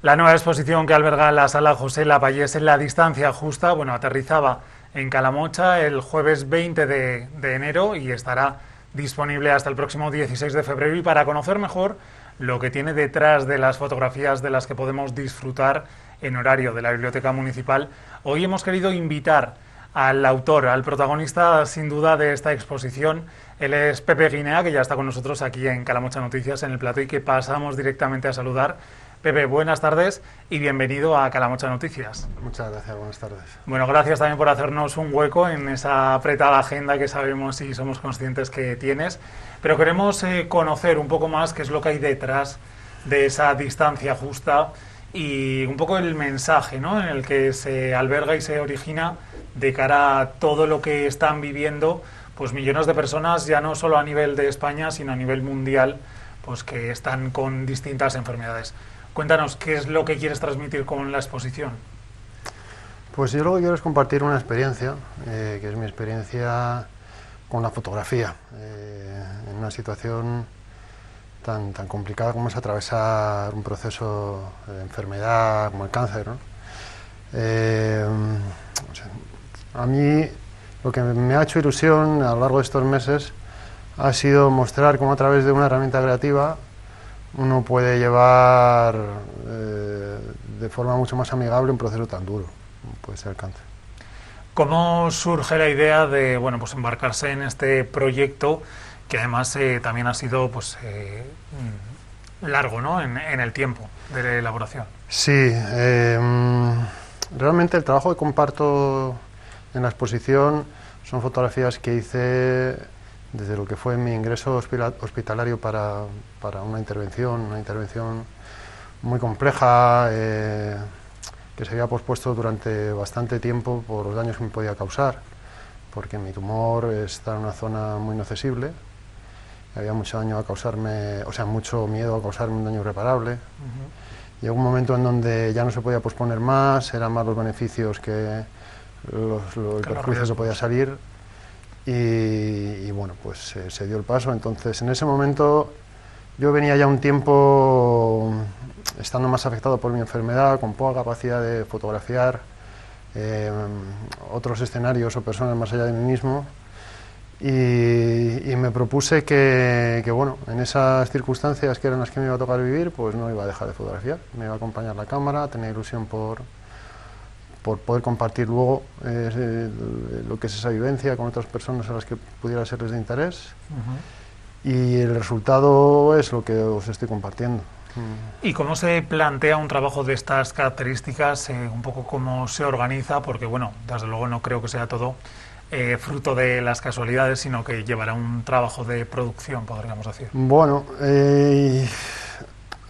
La nueva exposición que alberga la sala José Lavallés en la distancia justa, bueno, aterrizaba en Calamocha el jueves 20 de enero y estará disponible hasta el próximo 16 de febrero. Y para conocer mejor lo que tiene detrás de las fotografías de las que podemos disfrutar en horario de la Biblioteca Municipal, hoy hemos querido invitar al autor, al protagonista sin duda de esta exposición. Él es Pepe Guinea, que ya está con nosotros aquí en Calamocha Noticias en el plató y que pasamos directamente a saludar. Pepe, buenas tardes y bienvenido a Calamocha Noticias. Muchas gracias, buenas tardes. Bueno, gracias también por hacernos un hueco en esa apretada agenda que sabemos y somos conscientes que tienes, pero queremos conocer un poco más qué es lo que hay detrás de esa distancia justa y un poco el mensaje, ¿no?, en el que se alberga y se origina de cara a todo lo que están viviendo pues millones de personas, ya no solo a nivel de España, sino a nivel mundial, pues que están con distintas enfermedades. Cuéntanos, ¿qué es lo que quieres transmitir con la exposición? Pues yo lo que quiero es compartir una experiencia, que es mi experiencia con la fotografía, en una situación tan complicada como es atravesar un proceso de enfermedad como el cáncer, ¿no? A mí lo que me ha hecho ilusión a lo largo de estos meses ha sido mostrar cómo a través de una herramienta creativa uno puede llevar de forma mucho más amigable un proceso tan duro como puede ser el cáncer. ¿Cómo surge la idea de pues embarcarse en este proyecto que además también ha sido largo, ¿no?, en el tiempo de elaboración? Sí, realmente el trabajo que comparto en la exposición son fotografías que hice desde lo que fue mi ingreso hospitalario para una intervención muy compleja, que se había pospuesto durante bastante tiempo por los daños que me podía causar, porque mi tumor está en una zona muy inaccesible, había mucho daño a causarme, mucho miedo a causarme un daño irreparable. Llegó un momento en donde ya no se podía posponer más, eran más los beneficios que el perjuicio que podía salir. Y bueno, pues se dio el paso. Entonces, en ese momento yo venía ya un tiempo estando más afectado por mi enfermedad, con poca capacidad de fotografiar otros escenarios o personas más allá de mí mismo, y me propuse que bueno, en esas circunstancias que eran las que me iba a tocar vivir, pues no iba a dejar de fotografiar, me iba a acompañar la cámara, tenía ilusión por poder compartir luego lo que es esa vivencia con otras personas a las que pudiera serles de interés. Y el resultado es lo que os estoy compartiendo. ¿Y cómo se plantea un trabajo de estas características? Un poco cómo se organiza, porque bueno, desde luego no creo que sea todo fruto de las casualidades, sino que llevará un trabajo de producción, podríamos decir. Bueno,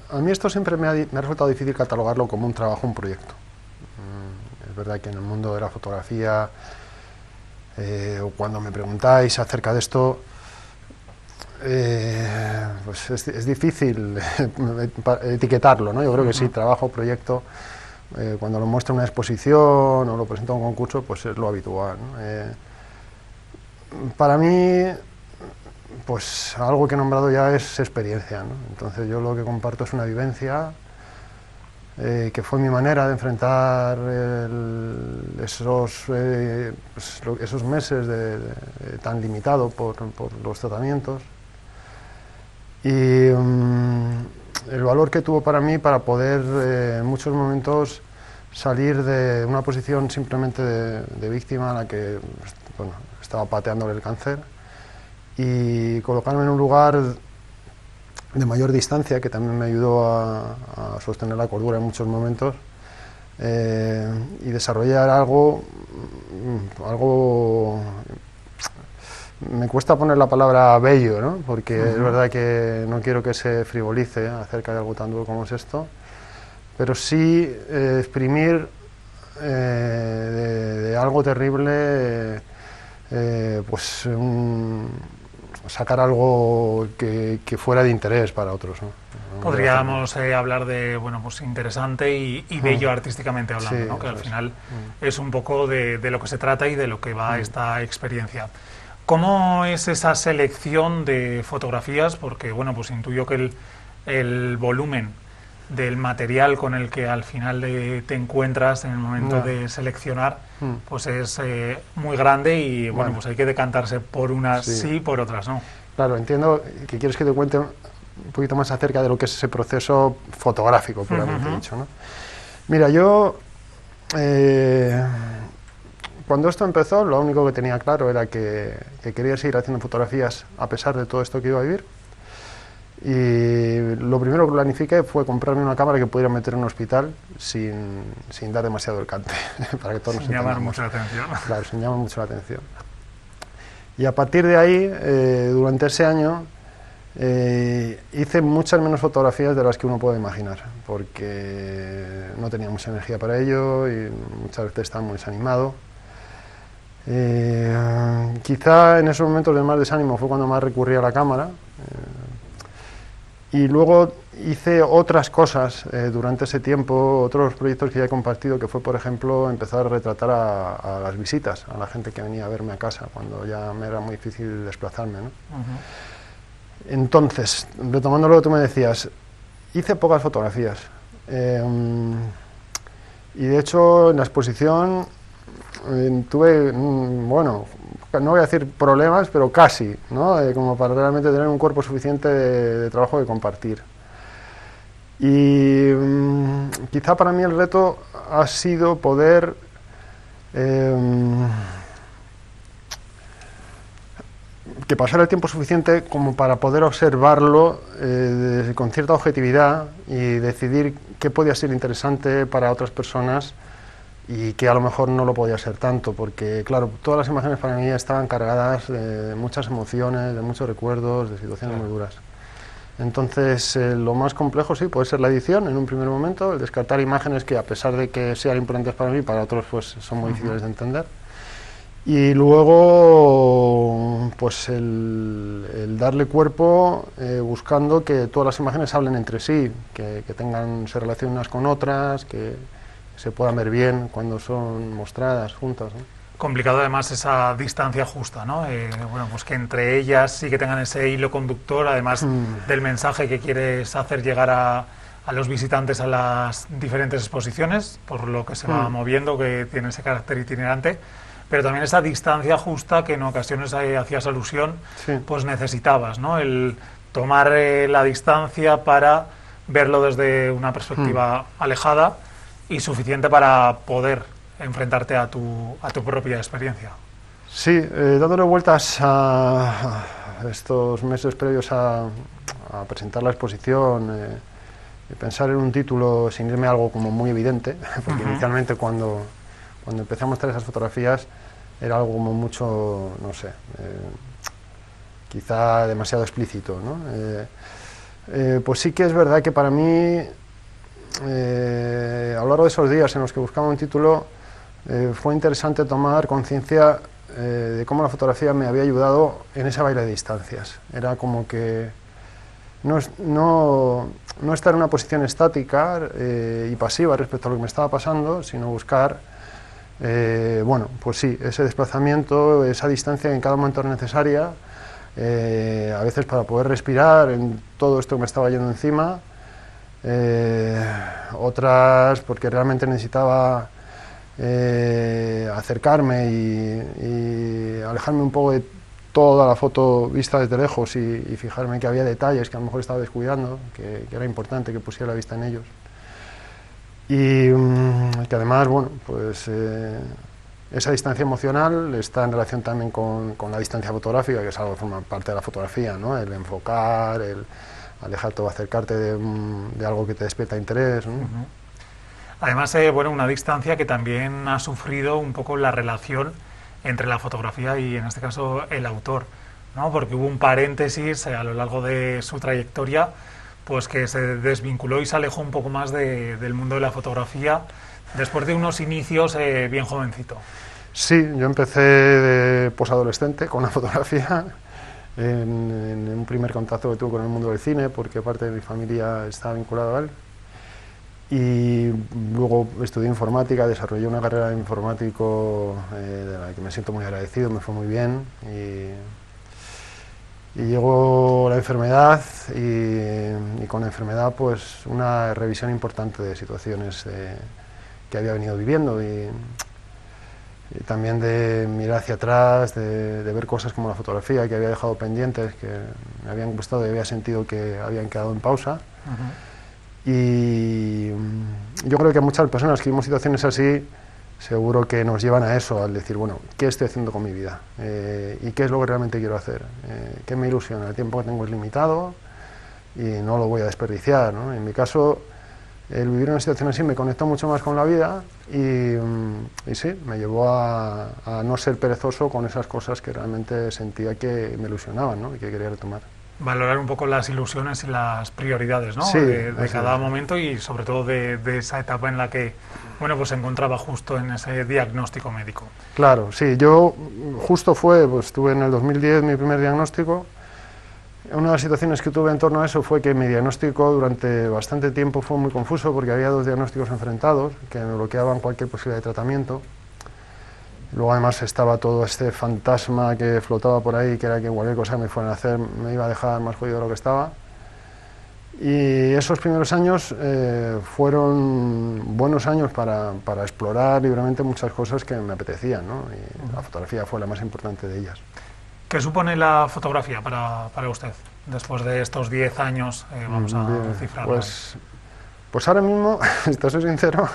a mí esto siempre me ha resultado difícil catalogarlo como un trabajo, un proyecto. Es verdad que en el mundo de la fotografía, o cuando me preguntáis acerca de esto, pues es difícil etiquetarlo, ¿no? Yo creo que sí, trabajo, proyecto, cuando lo muestro en una exposición o lo presento en un concurso, pues es lo habitual, ¿no? Para mí, pues algo que he nombrado ya es experiencia, ¿no? Entonces yo lo que comparto es una vivencia, que fue mi manera de enfrentar esos meses tan limitado por los tratamientos, y el valor que tuvo para mí para poder en muchos momentos salir de una posición simplemente de víctima a la que estaba pateándole el cáncer, y colocarme en un lugar de mayor distancia, que también me ayudó a sostener la cordura en muchos momentos, y desarrollar algo, me cuesta poner la palabra bello, ¿no?, porque es verdad que no quiero que se frivolice acerca de algo tan duro como es esto, pero sí exprimir de algo terrible, sacar algo que fuera de interés para otros, ¿no? Podríamos hablar de interesante y bello artísticamente hablando, sí, ¿no?, que al final es. es un poco de lo que se trata y de lo que va esta experiencia. ¿Cómo es esa selección de fotografías? Porque intuyo que el volumen del material con el que al final te encuentras en el momento de seleccionar, pues es muy grande y bueno, pues hay que decantarse por unas sí, por otras no. Claro, entiendo que quieres que te cuente un poquito más acerca de lo que es ese proceso fotográfico, puramente dicho, ¿no? Mira, yo cuando esto empezó, lo único que tenía claro era que quería seguir haciendo fotografías a pesar de todo esto que iba a vivir. Y lo primero que planifiqué fue comprarme una cámara que pudiera meter en un hospital sin dar demasiado el cante, para que todos nos llamar mucho la atención. Claro, sin llamar mucho la atención. Y a partir de ahí, durante ese año, hice muchas menos fotografías de las que uno puede imaginar, porque no tenía mucha energía para ello y muchas veces estaba muy desanimado. Quizá en esos momentos de más desánimo fue cuando más recurrí a la cámara. Y luego hice otras cosas durante ese tiempo, otros proyectos que ya he compartido, que fue, por ejemplo, empezar a retratar a las visitas, a la gente que venía a verme a casa, cuando ya me era muy difícil desplazarme, ¿no? Entonces, retomando lo que tú me decías, hice pocas fotografías. Y de hecho, en la exposición tuve, bueno, no voy a decir problemas, pero casi, ¿no? Como para realmente tener un cuerpo suficiente de trabajo que compartir. Y quizá para mí el reto ha sido poder que pasara el tiempo suficiente como para poder observarlo con cierta objetividad y decidir qué podía ser interesante para otras personas y que a lo mejor no lo podía ser tanto, porque claro, todas las imágenes para mí estaban cargadas de muchas emociones, de muchos recuerdos, de situaciones muy duras. Entonces, lo más complejo sí puede ser la edición en un primer momento, el descartar imágenes que a pesar de que sean importantes para mí, para otros pues son muy difíciles de entender. Y luego, pues el darle cuerpo buscando que todas las imágenes hablen entre sí, que se relacionen unas con otras, que se puedan ver bien cuando son mostradas juntas, ¿no? Complicado además esa distancia justa, ¿no? Bueno, pues que entre ellas sí que tengan ese hilo conductor, además del mensaje que quieres hacer llegar a los visitantes a las diferentes exposiciones, por lo que se va moviendo, que tiene ese carácter itinerante, pero también esa distancia justa que en ocasiones hacías alusión, pues necesitabas, ¿no? El tomar la distancia para verlo desde una perspectiva alejada y suficiente para poder enfrentarte a tu propia experiencia. Sí, dándole vueltas a estos meses previos a presentar la exposición, pensar en un título sin irme a algo como muy evidente, porque inicialmente cuando empecé a mostrar esas fotografías era algo como mucho, no sé, quizá demasiado explícito, ¿no? Pues sí que es verdad que para mí, a lo largo de esos días en los que buscaba un título, fue interesante tomar conciencia de cómo la fotografía me había ayudado en ese baile de distancias. Era como que no estar en una posición estática y pasiva respecto a lo que me estaba pasando, sino buscar, bueno, pues sí, ese desplazamiento, esa distancia que en cada momento era necesaria, a veces para poder respirar en todo esto que me estaba yendo encima, otras porque realmente necesitaba acercarme y alejarme un poco de toda la foto vista desde lejos y fijarme que había detalles que a lo mejor estaba descuidando, que era importante que pusiera la vista en ellos. Y que además, bueno, pues esa distancia emocional está en relación también con la distancia fotográfica, que es algo que forma parte de la fotografía, ¿no? El enfocar, el alejarte o acercarte de algo que te despierta interés, ¿no? Además, bueno, una distancia que también ha sufrido un poco la relación entre la fotografía y, en este caso, el autor, ¿no? Porque hubo un paréntesis a lo largo de su trayectoria, pues que se desvinculó y se alejó un poco más del mundo de la fotografía después de unos inicios bien jovencito. Sí, yo empecé de posadolescente con la fotografía, en un primer contacto que tuve con el mundo del cine, porque parte de mi familia estaba vinculada a él. Y luego estudié informática, desarrollé una carrera de informático de la que me siento muy agradecido, me fue muy bien. Y llegó la enfermedad y con la enfermedad pues una revisión importante de situaciones que había venido viviendo y también de mirar hacia atrás, de ver cosas como la fotografía que había dejado pendientes, que me habían gustado y había sentido que habían quedado en pausa. Y yo creo que muchas personas que vivimos situaciones así seguro que nos llevan a eso, al decir, bueno, ¿qué estoy haciendo con mi vida? ¿Y qué es lo que realmente quiero hacer? ¿Qué me ilusiona? El tiempo que tengo es limitado y no lo voy a desperdiciar, ¿no? En mi caso, el vivir una situación así me conectó mucho más con la vida y sí, me llevó a no ser perezoso con esas cosas que realmente sentía que me ilusionaban, ¿no? Y que quería retomar. Valorar un poco las ilusiones y las prioridades, ¿no? Sí, de cada momento y sobre todo de esa etapa en la que, bueno, pues se encontraba justo en ese diagnóstico médico. Claro, sí, yo justo pues tuve en el 2010 mi primer diagnóstico. Una de las situaciones que tuve en torno a eso fue que mi diagnóstico durante bastante tiempo fue muy confuso porque había dos diagnósticos enfrentados que me bloqueaban cualquier posibilidad de tratamiento. Luego además estaba todo este fantasma que flotaba por ahí, que era que cualquier cosa que me fueran a hacer me iba a dejar más jodido de lo que estaba. Y esos primeros años fueron buenos años para explorar libremente muchas cosas que me apetecían, ¿no? Y la fotografía fue la más importante de ellas. ¿Qué supone la fotografía para usted después de estos 10 años? Vamos a cifrarlo. Pues ahora mismo, te soy sincero,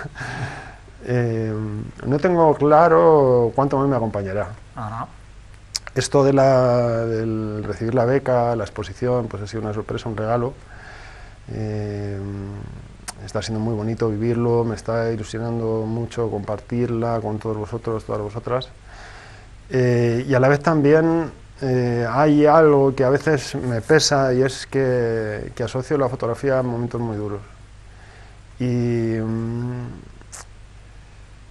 no tengo claro cuánto más me acompañará. Ajá. Esto del recibir la beca, la exposición, pues ha sido una sorpresa, un regalo. Está siendo muy bonito vivirlo, me está ilusionando mucho compartirla con todos vosotros, todas vosotras. Y a la vez también hay algo que a veces me pesa y es que asocio la fotografía a momentos muy duros. Y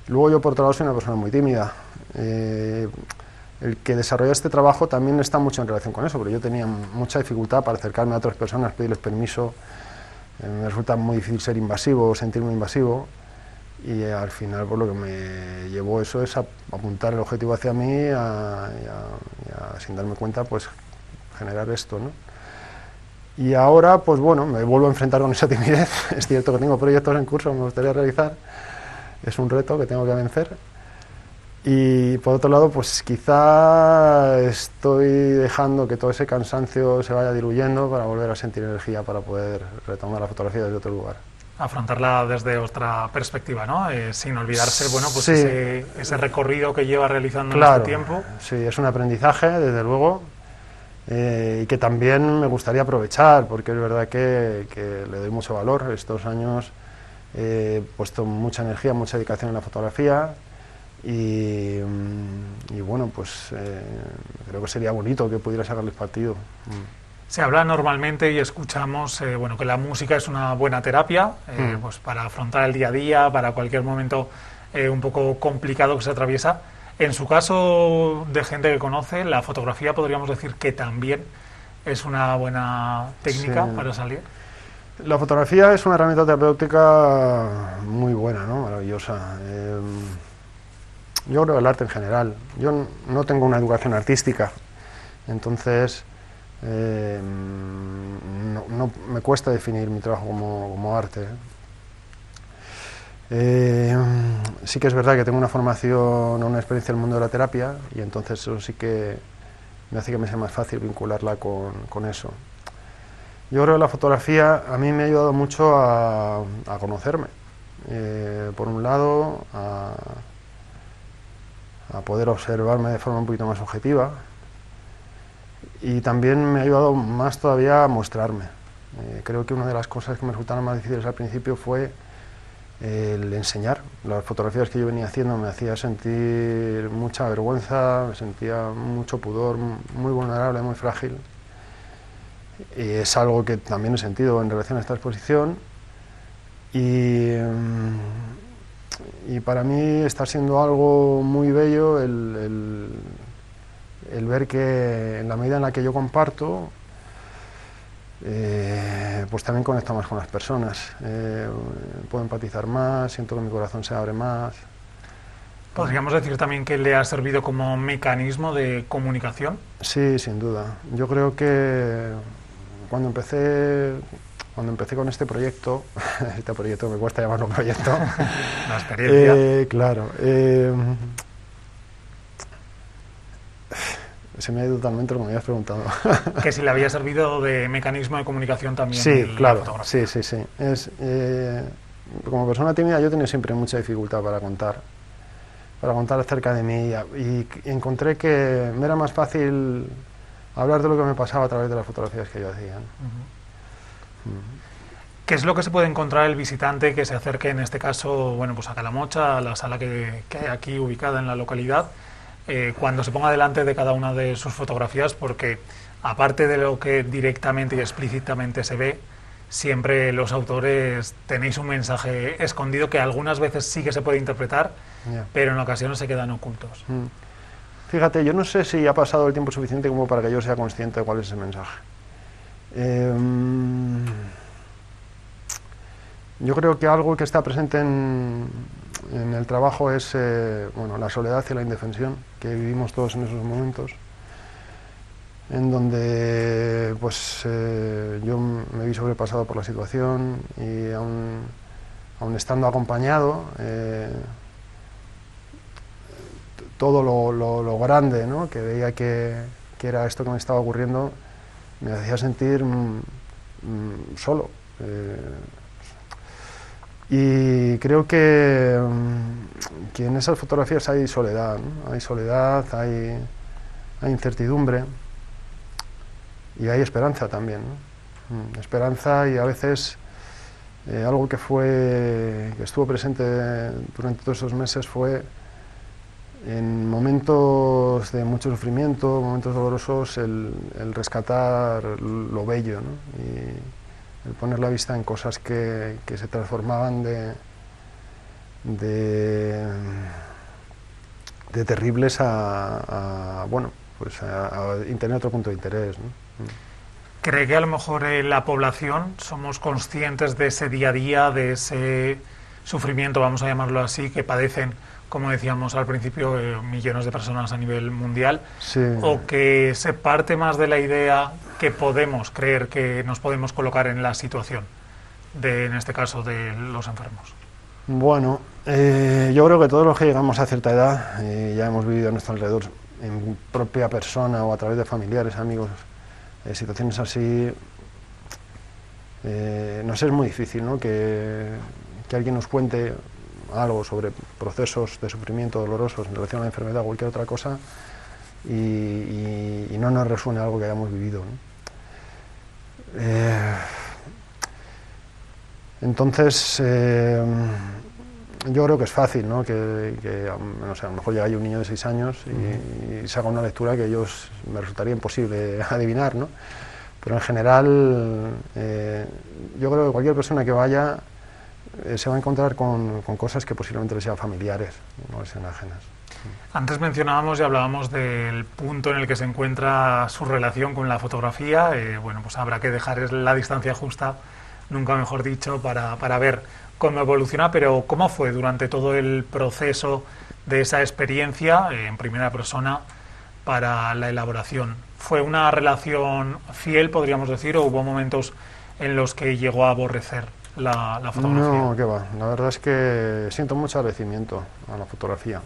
luego yo por otro lado soy una persona muy tímida. El que desarrolla este trabajo también está mucho en relación con eso, porque yo tenía mucha dificultad para acercarme a otras personas, pedirles permiso. Me resulta muy difícil ser invasivo, sentirme invasivo, y al final pues, lo que me llevó eso es a apuntar el objetivo hacia mí y sin darme cuenta pues generar esto, ¿no? Y ahora pues bueno, me vuelvo a enfrentar con esa timidez. Es cierto que tengo proyectos en curso que me gustaría realizar, es un reto que tengo que vencer. Y por otro lado, pues quizá estoy dejando que todo ese cansancio se vaya diluyendo para volver a sentir energía para poder retomar la fotografía desde otro lugar. Afrontarla desde otra perspectiva, ¿no? Sin olvidarse, bueno, pues sí, ese recorrido que lleva realizando claro, en este tiempo. Sí, es un aprendizaje, desde luego, y que también me gustaría aprovechar, porque es verdad que le doy mucho valor. Estos años he puesto mucha energía, mucha dedicación en la fotografía. Y bueno, pues creo que sería bonito que pudiera sacarles partido. Se habla normalmente y escuchamos bueno, que la música es una buena terapia pues para afrontar el día a día, para cualquier momento un poco complicado que se atraviesa. En su caso, de gente que conoce, la fotografía podríamos decir que también es una buena técnica para salir. La fotografía es una herramienta terapéutica muy buena, ¿no? Maravillosa. Yo creo que el arte en general. Yo no tengo una educación artística, entonces no me cuesta definir mi trabajo como arte. Sí que es verdad que tengo una formación, una experiencia en el mundo de la terapia, y entonces eso sí que me hace que me sea más fácil vincularla con eso. Yo creo que la fotografía a mí me ha ayudado mucho a conocerme. Por un lado, a poder observarme de forma un poquito más objetiva, y también me ha ayudado más todavía a mostrarme. Creo que una de las cosas que me resultaron más difíciles al principio fue el enseñar. Las fotografías que yo venía haciendo me hacía sentir mucha vergüenza, me sentía mucho pudor, muy vulnerable, muy frágil, y es algo que también he sentido en relación a esta exposición. Y para mí está siendo algo muy bello el ver que en la medida en la que yo comparto, pues también conecto más con las personas, puedo empatizar más, siento que mi corazón se abre más. ¿Podríamos decir también que le ha servido como mecanismo de comunicación? Sí, sin duda. Yo creo que cuando empecé con este proyecto me cuesta llamarlo proyecto. La experiencia. Claro. Se me ha ido totalmente lo que me habías preguntado. Que si le había servido de mecanismo de comunicación también. Sí, claro. La fotografía. Sí. Como persona tímida yo he tenido siempre mucha dificultad para contar acerca de mí y encontré que me era más fácil hablar de lo que me pasaba a través de las fotografías que yo hacía. ¿Qué es lo que se puede encontrar el visitante que se acerque, en este caso, bueno, pues a Calamocha, a la sala que hay aquí ubicada en la localidad, cuando se ponga delante de cada una de sus fotografías? Porque aparte de lo que directamente y explícitamente se ve, siempre los autores tenéis un mensaje escondido que algunas veces sí que se puede interpretar, pero en ocasiones se quedan ocultos. Fíjate, yo no sé si ha pasado el tiempo suficiente como para que yo sea consciente de cuál es ese mensaje. Yo creo que algo que está presente en el trabajo es la soledad y la indefensión que vivimos todos en esos momentos, en donde pues yo me vi sobrepasado por la situación y aun estando acompañado, todo lo grande, ¿no?, que veía que era esto que me estaba ocurriendo, me hacía sentir solo. Y creo que en esas fotografías hay soledad, ¿no? Hay soledad, hay incertidumbre y hay esperanza también, ¿no? Esperanza, y a veces algo que estuvo presente durante todos esos meses fue en momentos de mucho sufrimiento, momentos dolorosos, el rescatar lo bello, ¿no? Y el poner la vista en cosas que se transformaban de terribles a tener otro punto de interés, ¿no? ¿Cree que a lo mejor la población somos conscientes de ese día a día, de ese sufrimiento, vamos a llamarlo así, que padecen, como decíamos al principio, millones de personas a nivel mundial? Sí. ¿O que se parte más de la idea que podemos creer que nos podemos colocar en la situación en este caso, de los enfermos? Bueno, yo creo que todos los que llegamos a cierta edad ya hemos vivido a nuestro alrededor, en propia persona o a través de familiares, amigos, situaciones así. Nos es muy difícil, ¿no?, que alguien nos cuente algo sobre procesos de sufrimiento dolorosos en relación a la enfermedad o cualquier otra cosa y no nos resuene algo que hayamos vivido, ¿no? Entonces yo creo que es fácil, ¿no?, que no sé, a lo mejor llega ahí un niño de 6 años y se haga una lectura que me resultaría imposible adivinar, ¿no? Pero en general yo creo que cualquier persona que vaya se va a encontrar con cosas que posiblemente le sean familiares, no le sean ajenas. Antes mencionábamos y hablábamos del punto en el que se encuentra su relación con la fotografía. Bueno, pues habrá que dejar la distancia justa, nunca mejor dicho, para ver cómo evoluciona, pero ¿cómo fue durante todo el proceso de esa experiencia en primera persona para la elaboración? ¿Fue una relación fiel, podríamos decir, o hubo momentos en los que llegó a aborrecer la fotografía? No, qué va. La verdad es que siento mucho agradecimiento a la fotografía.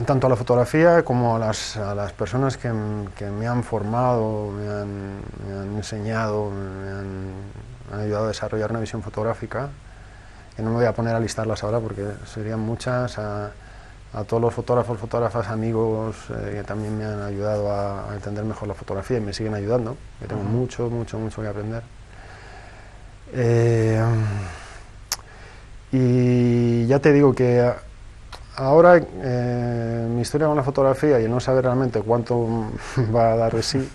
Tanto a la fotografía como a las personas que me han formado, me han enseñado, me han ayudado a desarrollar una visión fotográfica, que no me voy a poner a listarlas ahora porque serían muchas, a todos los fotógrafos, fotógrafas, amigos que también me han ayudado a entender mejor la fotografía y me siguen ayudando, que tengo mucho que aprender. Y ya te digo que ahora mi historia con la fotografía y el no saber realmente cuánto va a dar de sí,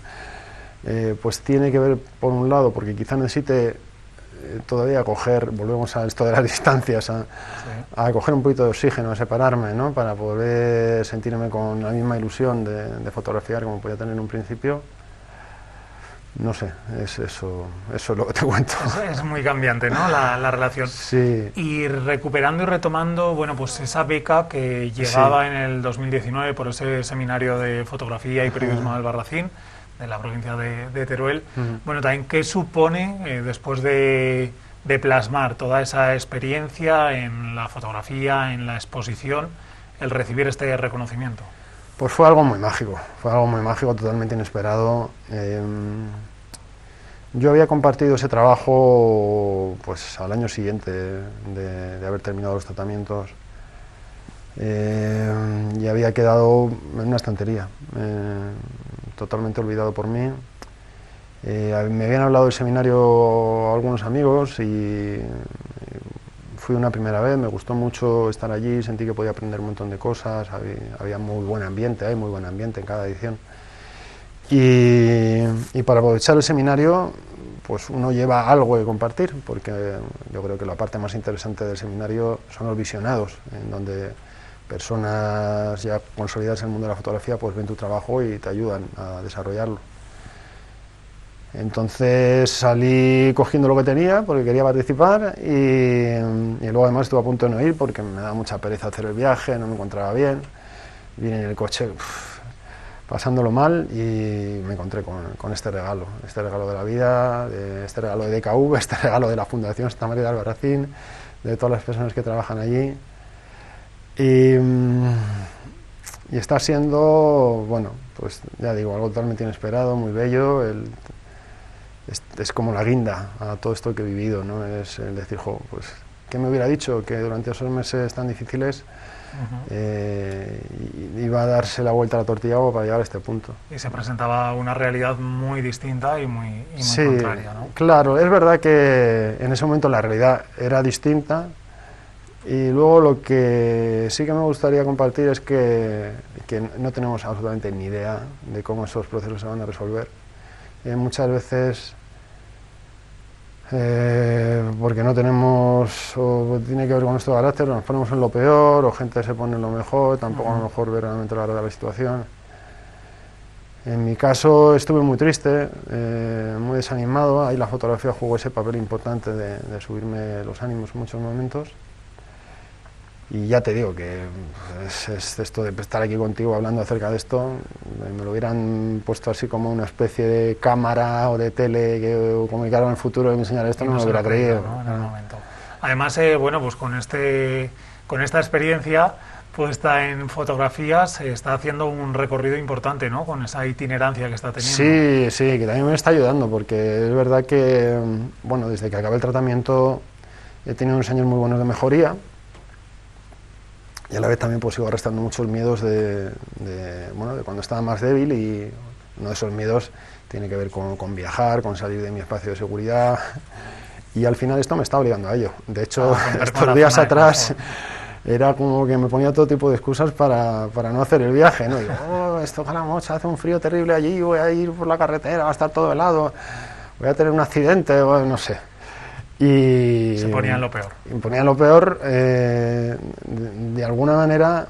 pues tiene que ver, por un lado, porque quizá necesite todavía volvemos a esto de las distancias, a coger un poquito de oxígeno, a separarme, ¿no?, para poder sentirme con la misma ilusión de fotografiar como podía tener en un principio. No sé, es eso es lo que te cuento. Es muy cambiante, ¿no? La relación. Sí, Y recuperando y retomando, bueno, pues esa beca que sí. llegaba en el 2019 por ese seminario de fotografía y periodismo de Albarracín, de la provincia de Teruel. Ujú. Bueno, también, ¿qué supone, después de plasmar toda esa experiencia en la fotografía, en la exposición, el recibir este reconocimiento? Pues fue algo muy mágico, totalmente inesperado. Yo había compartido ese trabajo pues al año siguiente de haber terminado los tratamientos, y había quedado en una estantería, totalmente olvidado por mí. Me habían hablado del seminario algunos amigos y fui una primera vez, me gustó mucho estar allí, sentí que podía aprender un montón de cosas, había muy buen ambiente, hay muy buen ambiente en cada edición. Y para aprovechar el seminario, pues uno lleva algo de compartir, porque yo creo que la parte más interesante del seminario son los visionados, en donde personas ya consolidadas en el mundo de la fotografía pues ven tu trabajo y te ayudan a desarrollarlo. Entonces salí cogiendo lo que tenía porque quería participar y luego además estuve a punto de no ir porque me daba mucha pereza hacer el viaje, no me encontraba bien, vine en el coche pasándolo mal y me encontré con este regalo de la vida, este regalo de DKV, este regalo de la Fundación Santa María de Albarracín, de todas las personas que trabajan allí. Y está siendo, bueno, pues ya digo, algo totalmente inesperado, muy bello. Es como la guinda a todo esto que he vivido, ¿no? Es el decir, jo, pues, ¿qué me hubiera dicho? Que durante esos meses tan difíciles iba a darse la vuelta a la tortilla para llegar a este punto. Y se presentaba una realidad muy distinta y muy Sí, contraria, ¿no? claro, es verdad que en ese momento la realidad era distinta y luego lo que sí que me gustaría compartir es que no tenemos absolutamente ni idea de cómo esos procesos se van a resolver. Muchas veces porque no tenemos, o tiene que ver con nuestro carácter, nos ponemos en lo peor, o gente se pone en lo mejor, tampoco a lo mejor ve realmente la verdad de la situación. En mi caso estuve muy triste, muy desanimado, ahí la fotografía jugó ese papel importante de subirme los ánimos en muchos momentos. Y ya te digo que es esto de estar aquí contigo hablando acerca de esto, me lo hubieran puesto así como una especie de cámara o de tele que comunicara en el futuro y me enseñara esto, no me lo hubiera creído, ¿no? En el momento. Además, bueno, pues con esta experiencia puesta en fotografías, está haciendo un recorrido importante, ¿no? Con esa itinerancia que está teniendo. Sí, sí, que también me está ayudando, porque es verdad que, bueno, desde que acabé el tratamiento he tenido unos años muy buenos de mejoría. Y a la vez también pues sigo arrastrando muchos miedos de cuando estaba más débil, y uno de esos miedos tiene que ver con viajar, con salir de mi espacio de seguridad, y al final esto me está obligando a ello. De hecho, estos días atrás era como que me ponía todo tipo de excusas para no hacer el viaje, ¿no? Digo, esto Calamocha, hace un frío terrible allí, voy a ir por la carretera, va a estar todo helado, voy a tener un accidente, o no sé. Y se ponía en lo peor. Ponía en lo peor, de alguna manera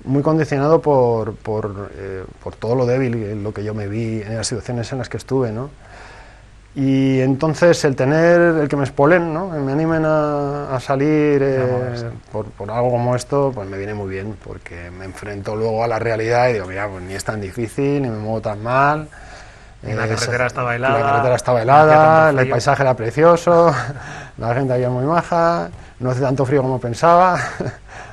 muy condicionado por todo lo débil, lo que yo me vi en las situaciones en las que estuve, ¿no? Y entonces el que me spoilen, ¿no? Que me animen a salir por algo como esto, pues me viene muy bien, porque me enfrento luego a la realidad y digo, mira, pues ni es tan difícil, ni me muevo tan mal. La carretera estaba helada. La carretera estaba helada, el paisaje era precioso, la gente había muy maja, no hace tanto frío como pensaba,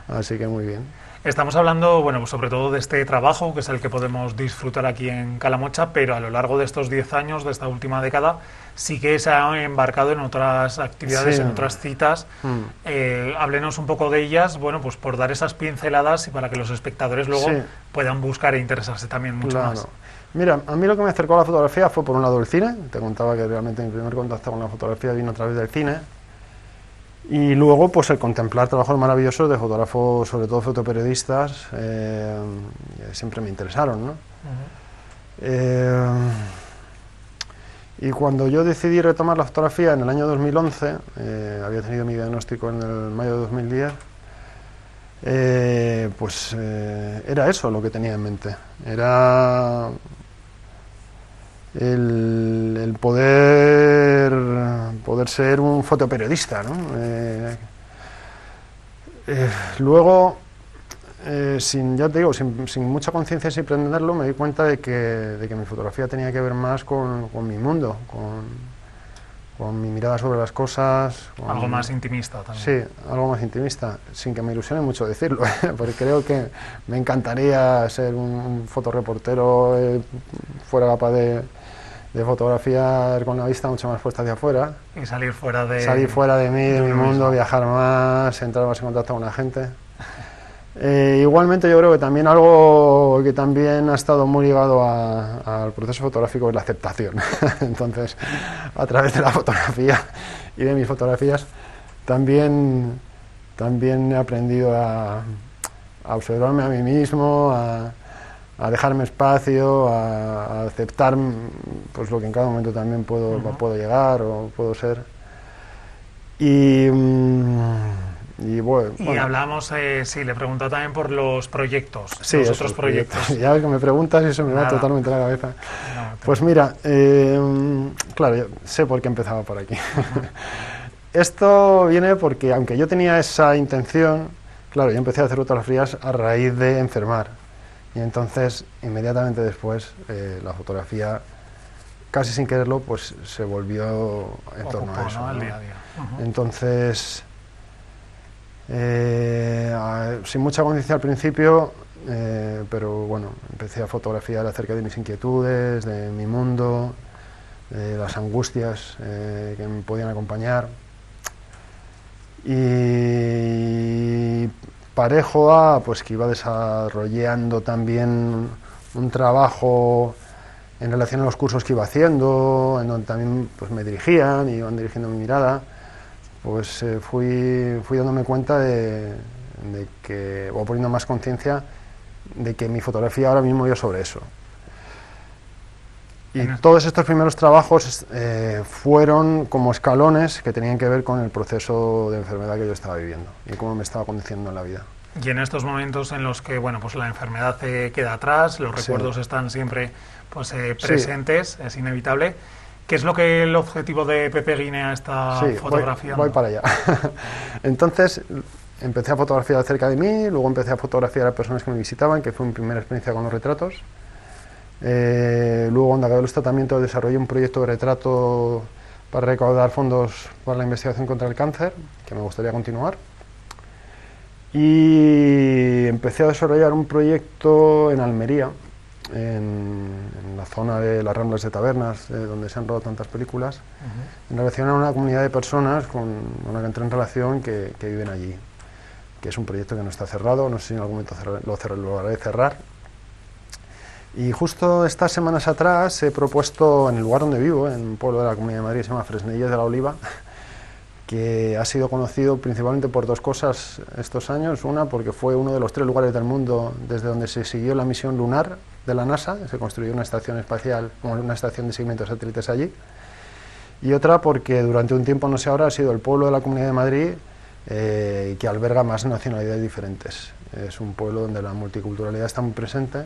así que muy bien. Estamos hablando, bueno, pues sobre todo de este trabajo, que es el que podemos disfrutar aquí en Calamocha, pero a lo largo de estos 10 años, de esta última década, sí que se ha embarcado en otras actividades, sí, en otras citas. Háblenos un poco de ellas, bueno, pues por dar esas pinceladas y para que los espectadores luego puedan buscar e interesarse también mucho más. Mira, a mí lo que me acercó a la fotografía fue por un lado el cine. Te contaba que realmente mi primer contacto con la fotografía vino a través del cine. Y luego pues el contemplar trabajos maravillosos de fotógrafos, sobre todo fotoperiodistas, siempre me interesaron, ¿no? Y cuando yo decidí retomar la fotografía en el año 2011, había tenido mi diagnóstico en el mayo de 2010, era eso lo que tenía en mente. el poder ser un fotoperiodista, ¿no? Luego, ya te digo, sin mucha conciencia y sin pretenderlo, me di cuenta de que mi fotografía tenía que ver más con mi mundo, con mi mirada sobre las cosas. Algo más intimista también. Sí, algo más intimista, sin que me ilusione mucho decirlo, porque creo que me encantaría ser un fotoreportero, fuera capaz de fotografiar con la vista mucho más puesta hacia afuera. Y salir fuera de... Salir fuera de mí, de mi mundo, mismo. viajar más, entrar más en contacto con la gente. Igualmente yo creo que también algo que también ha estado muy ligado al proceso fotográfico es la aceptación. Entonces, a través de la fotografía y de mis fotografías, también he aprendido a observarme a mí mismo, a dejarme espacio, a aceptar pues lo que en cada momento también puedo llegar o puedo ser. Y bueno, hablamos, sí, le he preguntado también por los proyectos, sí, los otros proyectos. Ya ves que me preguntas y eso me va totalmente la cabeza. Pues mira, claro, yo sé por qué empezaba por aquí. Esto viene porque, aunque yo tenía esa intención, claro, yo empecé a hacer fotografías a raíz de enfermar. Y entonces, inmediatamente después, la fotografía, casi sin quererlo, pues se volvió en torno a eso, ¿no? El día a día. Entonces, sin mucha conciencia al principio, pero bueno, empecé a fotografiar acerca de mis inquietudes, de mi mundo, de las angustias que me podían acompañar. Y parejo a pues que iba desarrollando también un trabajo en relación a los cursos que iba haciendo, en donde también pues me dirigían y iban dirigiendo mi mirada, pues fui dándome cuenta de que, o poniendo más conciencia de que mi fotografía ahora mismo iba sobre eso. Y todos estos primeros trabajos fueron como escalones que tenían que ver con el proceso de enfermedad que yo estaba viviendo y cómo me estaba conduciendo en la vida. Y en estos momentos en los que bueno, pues la enfermedad queda atrás, los recuerdos están siempre pues, presentes, es inevitable. ¿Qué es lo que el objetivo de Pepe Guinea está fotografiando? Voy para allá. Entonces empecé a fotografiar cerca de mí, luego empecé a fotografiar a personas que me visitaban, que fue mi primera experiencia con los retratos. Luego, en acabé el tratamiento, desarrollé un proyecto de retrato para recaudar fondos para la investigación contra el cáncer, que me gustaría continuar. Y empecé a desarrollar un proyecto en Almería, en la zona de las Ramblas de Tabernas, donde se han rodado tantas películas, en relación a una comunidad de personas con una que entré en relación que viven allí, que es un proyecto que no está cerrado, no sé si en algún momento lo haré cerrar. Y justo estas semanas atrás he propuesto en el lugar donde vivo, en un pueblo de la Comunidad de Madrid que se llama Fresnillos de la Oliva, que ha sido conocido principalmente por dos cosas estos años. Una, porque fue uno de los 3 lugares del mundo desde donde se siguió la misión lunar de la NASA, se construyó una estación espacial, una estación de seguimiento de satélites allí. Y otra, porque durante un tiempo, no sé ahora, ha sido el pueblo de la Comunidad de Madrid que alberga más nacionalidades diferentes. Es un pueblo donde la multiculturalidad está muy presente.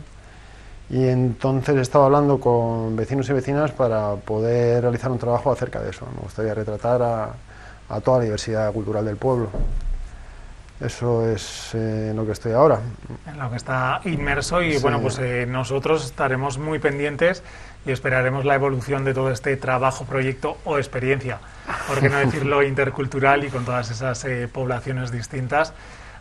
Y entonces he estado hablando con vecinos y vecinas para poder realizar un trabajo acerca de eso. Me gustaría retratar a toda la diversidad cultural del pueblo. Eso es en lo que estoy ahora. En lo que está inmerso y bueno, pues nosotros estaremos muy pendientes y esperaremos la evolución de todo este trabajo, proyecto o experiencia, por qué no decirlo intercultural y con todas esas poblaciones distintas.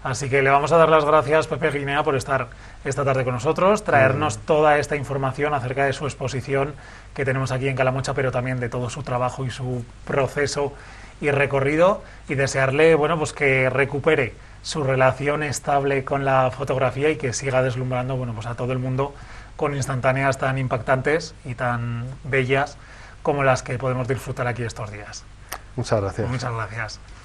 Así que le vamos a dar las gracias, Pepe Guinea, por estar esta tarde con nosotros, traernos toda esta información acerca de su exposición que tenemos aquí en Calamocha, pero también de todo su trabajo y su proceso y recorrido, y desearle, bueno, pues que recupere su relación estable con la fotografía y que siga deslumbrando, bueno, pues a todo el mundo con instantáneas tan impactantes y tan bellas como las que podemos disfrutar aquí estos días. Muchas gracias. Muchas gracias.